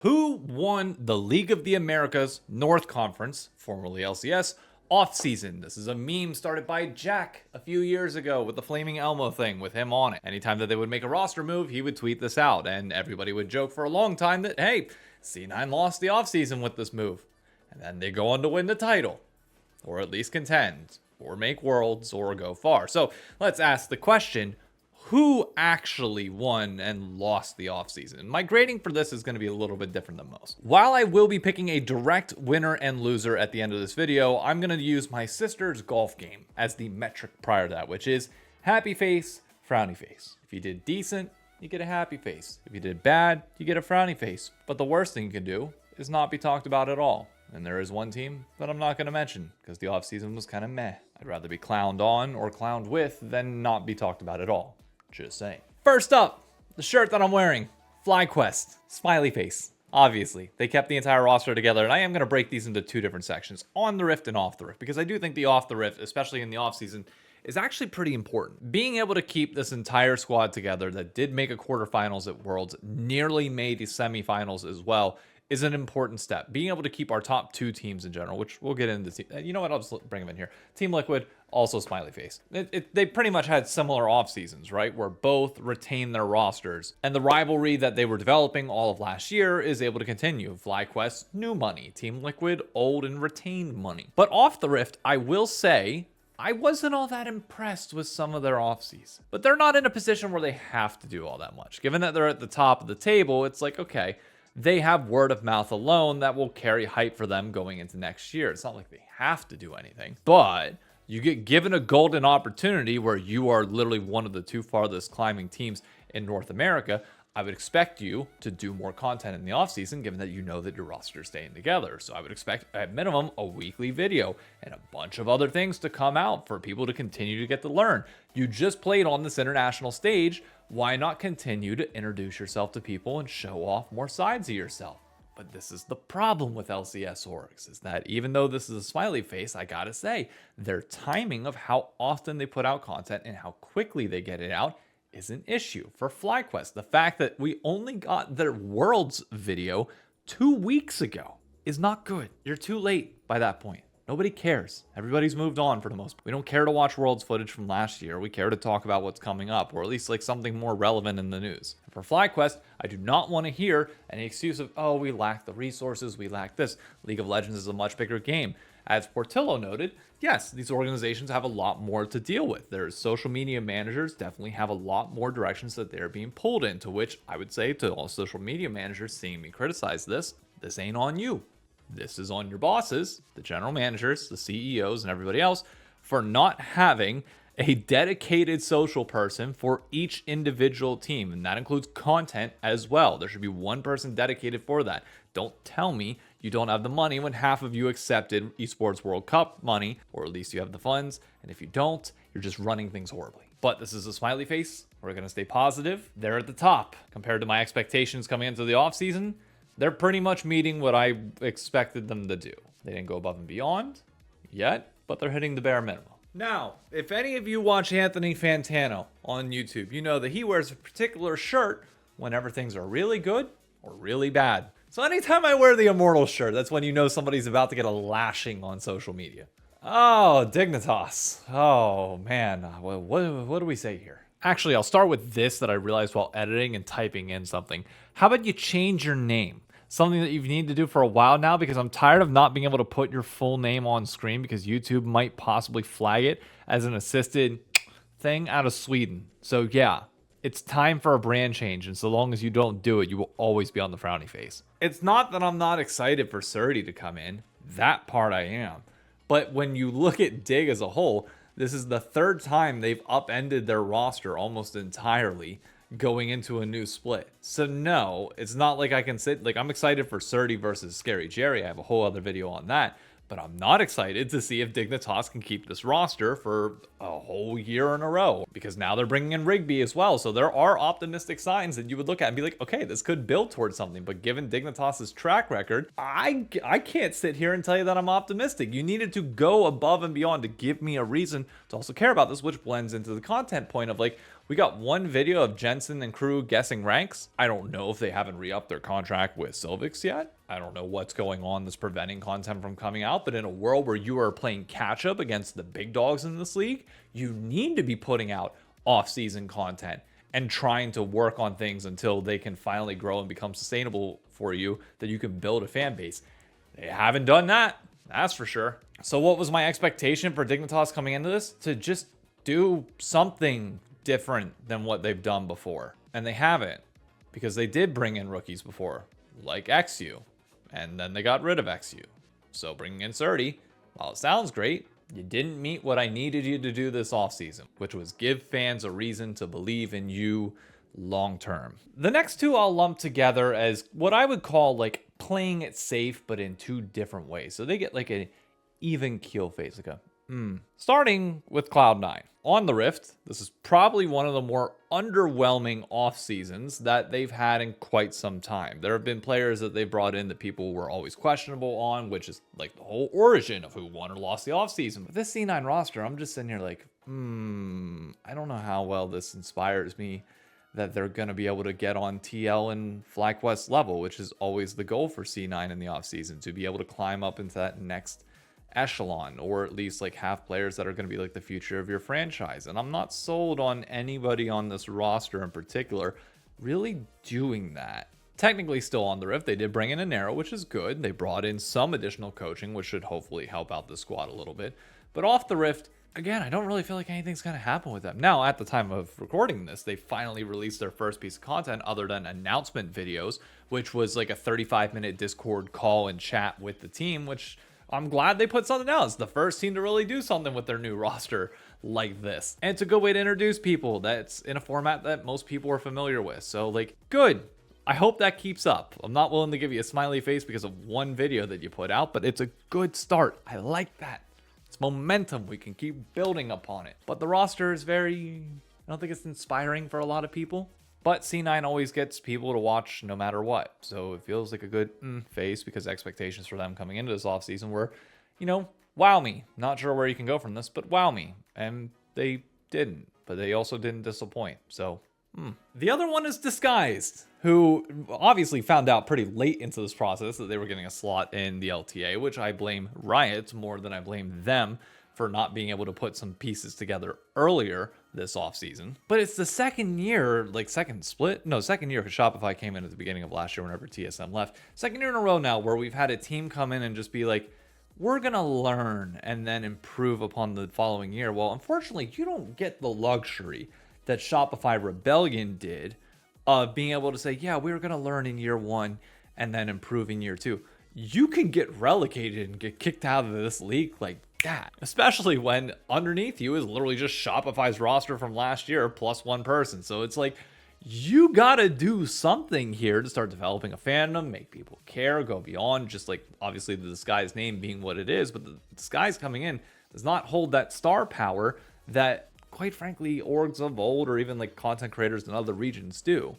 Who won the League of the Americas North Conference, formerly LCS, offseason? This is a meme started by Jack a few years ago with the Flaming Elmo thing with him on it. Anytime that they would make a roster move, he would tweet this out, and everybody would joke for a long time that, hey, C9 lost the offseason with this move. And then they go on to win the title, or at least contend, or make worlds, or go far. So let's ask the question, who actually won and lost the offseason? My grading for this is going to be a little bit different than most. While I will be picking a direct winner and loser at the end of this video, I'm going to use my sister's golf game as the metric prior to that, which is happy face, frowny face. If you did decent, you get a happy face. If you did bad, you get a frowny face. But the worst thing you can do is not be talked about at all. And there is one team that I'm not going to mention because the offseason was kind of meh. I'd rather be clowned on or clowned with than not be talked about at all. Just saying. First up, the shirt that I'm wearing, FlyQuest, smiley face. Obviously, they kept the entire roster together, and I am going to break these into two different sections, on the Rift and off the Rift, because I do think the off the Rift, especially in the offseason, is actually pretty important. Being able to keep this entire squad together that did make a quarterfinals at Worlds, nearly made the semifinals as well, is an important step. Being able to keep our top two teams in general, which we'll get into. You know what? I'll just bring them in here. Team Liquid, also smiley face. They pretty much had similar off seasons, right? Where both retained their rosters. And the rivalry that they were developing all of last year is able to continue. FlyQuest, new money. Team Liquid, old and retained money. But off the Rift, I will say, I wasn't all that impressed with some of their offseason. But they're not in a position where they have to do all that much. Given that they're at the top of the table, it's like, okay, they have word of mouth alone that will carry hype for them going into next year. It's not like they have to do anything, but you get given a golden opportunity where you are literally one of the two farthest climbing teams in North America. I would expect you to do more content in the offseason, given that you know that your roster is staying together. So I would expect at minimum a weekly video and a bunch of other things to come out for people to continue to get to learn. You just played on this international stage. Why not continue to introduce yourself to people and show off more sides of yourself? But this is the problem with LCS orgs, is that even though this is a smiley face, I gotta say, their timing of how often they put out content and how quickly they get it out is an issue. For FlyQuest, the fact that we only got their Worlds video 2 weeks ago is not good. You're too late by that point. Nobody cares. Everybody's moved on for the most part. We don't care to watch Worlds footage from last year. We care to talk about what's coming up, or at least like something more relevant in the news. For FlyQuest, I do not want to hear any excuse of, oh, we lack the resources, we lack this. League of Legends is a much bigger game. As Portillo noted, yes, these organizations have a lot more to deal with. Their social media managers definitely have a lot more directions that they're being pulled in, to which I would say to all social media managers seeing me criticize this ain't on you. This is on your bosses, the general managers, the CEOs, and everybody else for not having a dedicated social person for each individual team. And that includes content as well. There should be one person dedicated for that. Don't tell me you don't have the money when half of you accepted Esports World Cup money, or at least you have the funds. And if you don't, you're just running things horribly. But this is a smiley face. We're going to stay positive. They're at the top. Compared to my expectations coming into the offseason, they're pretty much meeting what I expected them to do. They didn't go above and beyond yet, but they're hitting the bare minimum. Now, if any of you watch Anthony Fantano on YouTube, you know that he wears a particular shirt whenever things are really good or really bad. So anytime I wear the Immortal shirt, that's when you know somebody's about to get a lashing on social media. Oh, Dignitas. Oh, man. What do we say here? Actually, I'll start with this that I realized while editing and typing in something. How about you change your name? Something that you've needed to do for a while now, because I'm tired of not being able to put your full name on screen because YouTube might possibly flag it as an assisted thing out of Sweden. So yeah, it's time for a brand change, and so long as you don't do it, you will always be on the frowny face. It's not that I'm not excited for Surdy to come in. That part I am. But when you look at Dig as a whole, this is the third time they've upended their roster almost entirely going into a new split. So no, it's not like I can sit, like I'm excited for Surdy versus Scary Jerry. I have a whole other video on that. But I'm not excited to see if Dignitas can keep this roster for a whole year in a row, because now they're bringing in Rigby as well. So there are optimistic signs that you would look at and be like, okay, this could build towards something. But given Dignitas's track record, I can't sit here and tell you that I'm optimistic. You needed to go above and beyond to give me a reason to also care about this, which blends into the content point of like, We got one video of Jensen and crew guessing ranks. I don't know if they haven't re-upped their contract with Silvix yet. I don't know what's going on that's preventing content from coming out, but in a world where you are playing catch up against the big dogs in this league, you need to be putting out off-season content and trying to work on things until they can finally grow and become sustainable for you, that you can build a fan base. They haven't done that, that's for sure. So what was my expectation for Dignitas coming into this? To just do something different than what they've done before. And they haven't, because they did bring in rookies before, like XU, and then they got rid of XU. So bringing in Surdy, while it sounds great, you didn't meet what I needed you to do this offseason, which was give fans a reason to believe in you long term. The next two I'll lump together as what I would call like playing it safe, but in two different ways. So they get like an even keel phase, like a Starting with Cloud9. On the Rift, this is probably one of the more underwhelming off seasons that they've had in quite some time. There have been players that they brought in that people were always questionable on, which is like the whole origin of who won or lost the off season. But this C9 roster, I'm just sitting here like, I don't know how well this inspires me that they're going to be able to get on TL and FlyQuest level, which is always the goal for C9 in the off season, to be able to climb up into that next echelon, or at least like have players that are going to be like the future of your franchise. And I'm not sold on anybody on this roster in particular really doing that. Technically still on the Rift, they did bring in an Arrow, which is good. They brought in some additional coaching, which should hopefully help out the squad a little bit. But off the Rift, again, I don't really feel like anything's going to happen with them. Now, at the time of recording this, they finally released their first piece of content other than announcement videos, which was like a 35-minute Discord call and chat with the team, which I'm glad they put something out. It's the first team to really do something with their new roster like this. And it's a good way to introduce people that's in a format that most people are familiar with. So like, good. I hope that keeps up. I'm not willing to give you a smiley face because of one video that you put out, but it's a good start. I like that. It's momentum. We can keep building upon it. But the roster is I don't think it's inspiring for a lot of people. But C9 always gets people to watch no matter what. So it feels like a good phase, because expectations for them coming into this offseason were, wow me. Not sure where you can go from this, but wow me. And they didn't. But they also didn't disappoint. So, The other one is Disguised, who obviously found out pretty late into this process that they were getting a slot in the LTA, which I blame Riot more than I blame them for not being able to put some pieces together earlier this offseason. But it's the second year for Shopify came in at the beginning of last year whenever TSM left. Second year in a row now where we've had a team come in and just be like, we're going to learn and then improve upon the following year. Well, unfortunately, you don't get the luxury that Shopify Rebellion did of being able to say, yeah, we were going to learn in year one and then improve in year two. You can get relegated and get kicked out of this league like that, especially when underneath you is literally just Shopify's roster from last year plus one person. So it's like, you gotta do something here to start developing a fandom, make people care, go beyond just like obviously the Disguise name being what it is, but the Disguise coming in does not hold that star power that, quite frankly, orgs of old or even like content creators in other regions do.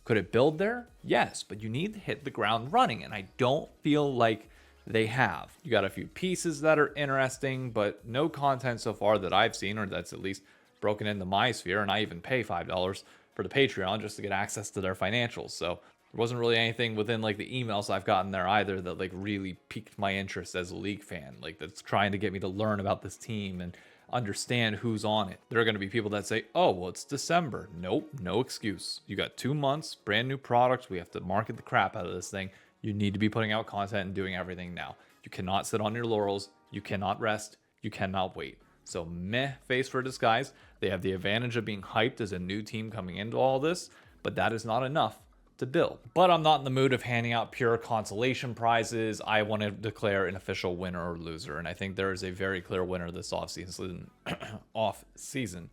Could it build there? Yes, but you need to hit the ground running, and I don't feel like they have. You got a few pieces that are interesting, but no content so far that I've seen, or that's at least broken into my sphere, and I even pay $5 for the Patreon just to get access to their financials. So there wasn't really anything within like the emails I've gotten there either that like really piqued my interest as a league fan, like that's trying to get me to learn about this team and understand who's on it. There are going to be people that say, oh, well, it's December. Nope, no excuse. You got 2 months, brand new products. We have to market the crap out of this thing. You need to be putting out content and doing everything now. You cannot sit on your laurels. You cannot rest. You cannot wait. So meh face for Disguise. They have the advantage of being hyped as a new team coming into all this, but that is not enough to build. But I'm not in the mood of handing out pure consolation prizes. I want to declare an official winner or loser, and I think there is a very clear winner this off-season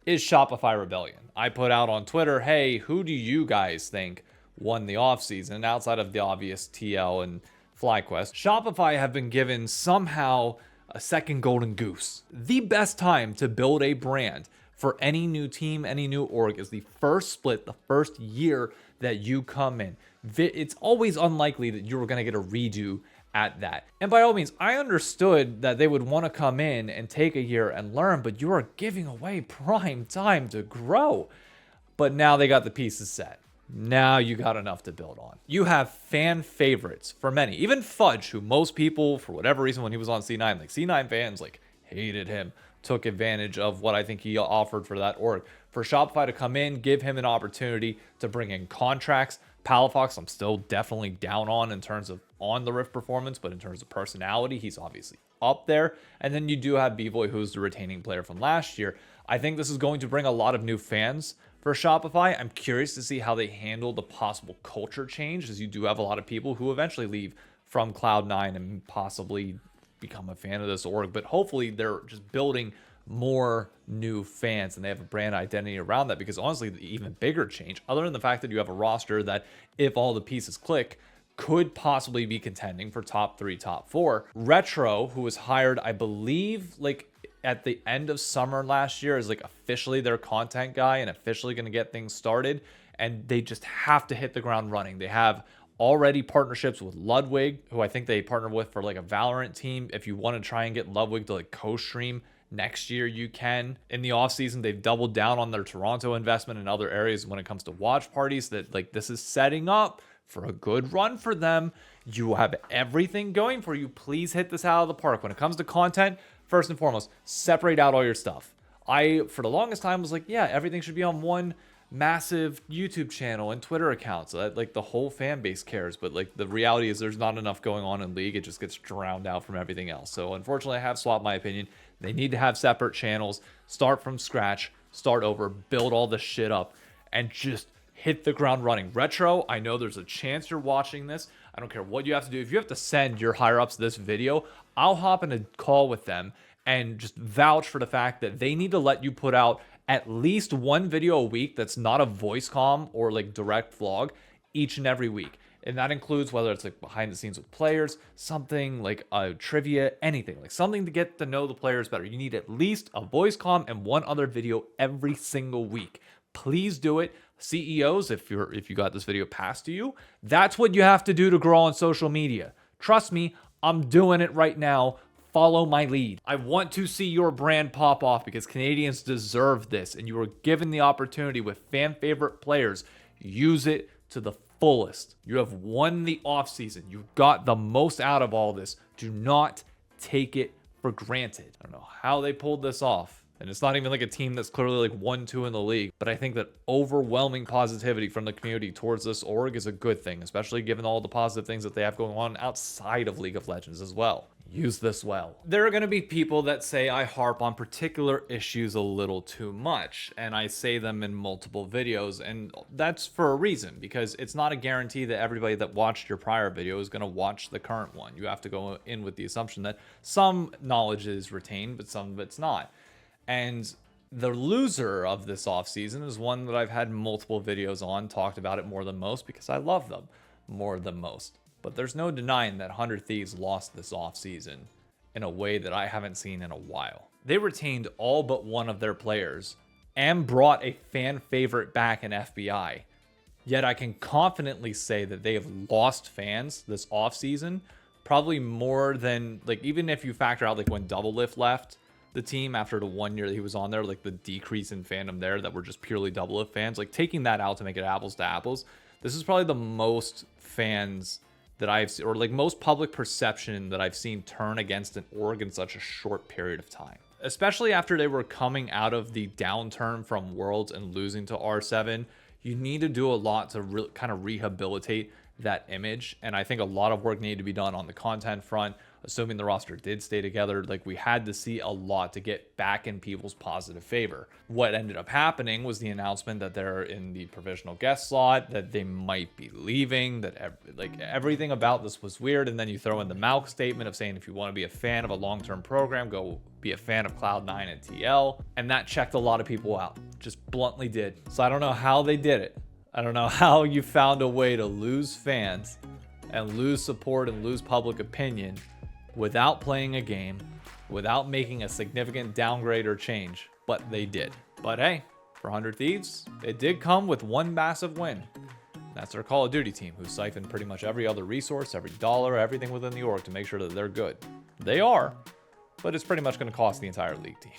is Shopify Rebellion. I put out on Twitter, hey, who do you guys think won the off-season outside of the obvious TL and FlyQuest? Shopify have been given somehow a second golden goose. The best time to build a brand for any new team, any new org is the first split, the first year that you come in. It's always unlikely that you're going to get a redo at that. And by all means, I understood that they would want to come in and take a year and learn, but you are giving away prime time to grow. but now they got the pieces set. Now you got enough to build on. You have fan favorites for many. Even Fudge, who most people, for whatever reason, when he was on C9, like C9 fans, like hated him, took advantage of what I think he offered for that org. For Shopify to come in, give him an opportunity to bring in contracts. Palafox, I'm still definitely down on in terms of on the Rift performance, but in terms of personality, he's obviously up there. And then you do have B-Boy, who's the retaining player from last year. I think this is going to bring a lot of new fans for Shopify. I'm curious to see how they handle the possible culture change, as you do have a lot of people who eventually leave from Cloud9 and possibly become a fan of this org. But hopefully they're just building more new fans and they have a brand identity around that, because honestly, the even bigger change, other than the fact that you have a roster that, if all the pieces click, could possibly be contending for top 3, top 4. Retro, who was hired, I believe, like at the end of summer last year, is like officially their content guy and officially going to get things started. And they just have to hit the ground running. They have already partnerships with Ludwig, who I think they partnered with for like a Valorant team. If you want to try and get Ludwig to like co-stream next year, you can. In the offseason, they've doubled down on their Toronto investment in other areas when it comes to watch parties. That like this is setting up for a good run for them. You have everything going for you. Please hit this out of the park. When it comes to content, first and foremost, separate out all your stuff. I, for the longest time, was like, yeah, everything should be on one massive YouTube channel and Twitter account so that like the whole fan base cares. But like the reality is there's not enough going on in League. It just gets drowned out from everything else. So unfortunately, I have swapped my opinion. They need to have separate channels, start from scratch, start over, build all this shit up, and just hit the ground running. Retro, I know there's a chance you're watching this. I don't care what you have to do. If you have to send your higher ups this video, I'll hop in a call with them and just vouch for the fact that they need to let you put out at least one video a week that's not a voice comm or like direct vlog each and every week. And that includes whether it's like behind the scenes with players, something like a trivia, anything, like something to get to know the players better. You need at least a voice comm and one other video every single week. Please do it. CEOs, if you got this video passed to you, that's what you have to do to grow on social media. Trust me, I'm doing it right now. Follow my lead. I want to see your brand pop off because Canadians deserve this, and you are given the opportunity with fan favorite players. Use it to the fullest. You have won the offseason. You got the most out of all this. Do not take it for granted. I don't know how they pulled this off. And it's not even like a team that's clearly like 1-2 in the league. But I think that overwhelming positivity from the community towards this org is a good thing, especially given all the positive things that they have going on outside of League of Legends as well. Use this well. There are going to be people that say I harp on particular issues a little too much, and I say them in multiple videos, and that's for a reason, because it's not a guarantee that everybody that watched your prior video is going to watch the current one. You have to go in with the assumption that some knowledge is retained, but some of it's not. And the loser of this offseason is one that I've had multiple videos on, talked about it more than most because I love them more than most. But there's no denying that 100 Thieves lost this offseason in a way that I haven't seen in a while. They retained all but one of their players and brought a fan favorite back in FBI. Yet I can confidently say that they have lost fans this offseason, probably more than, like, even if you factor out like when Double Lift left the team after the 1 year that he was on there, like the decrease in fandom there that were just purely Double Lift fans, like taking that out to make it apples to apples, this is probably the most fans that I've seen, or like most public perception that I've seen turn against an org in such a short period of time. Especially after they were coming out of the downturn from Worlds and losing to R7, you need to do a lot to kind of rehabilitate that image. And I think a lot of work needed to be done on the content front, assuming the roster did stay together. Like, we had to see a lot to get back in people's positive favor. What ended up happening was the announcement that they're in the provisional guest slot, that they might be leaving, that everything about this was weird. And then you throw in the Malk statement of saying, if you want to be a fan of a long-term program, go be a fan of Cloud9 and TL. And that checked a lot of people out, just bluntly did. So I don't know how they did it. I don't know how you found a way to lose fans and lose support and lose public opinion without playing a game, without making a significant downgrade or change, but they did. But hey, for 100 Thieves, it did come with one massive win. That's their Call of Duty team, who siphoned pretty much every other resource, every dollar, everything within the org to make sure that they're good. They are, but it's pretty much going to cost the entire league team.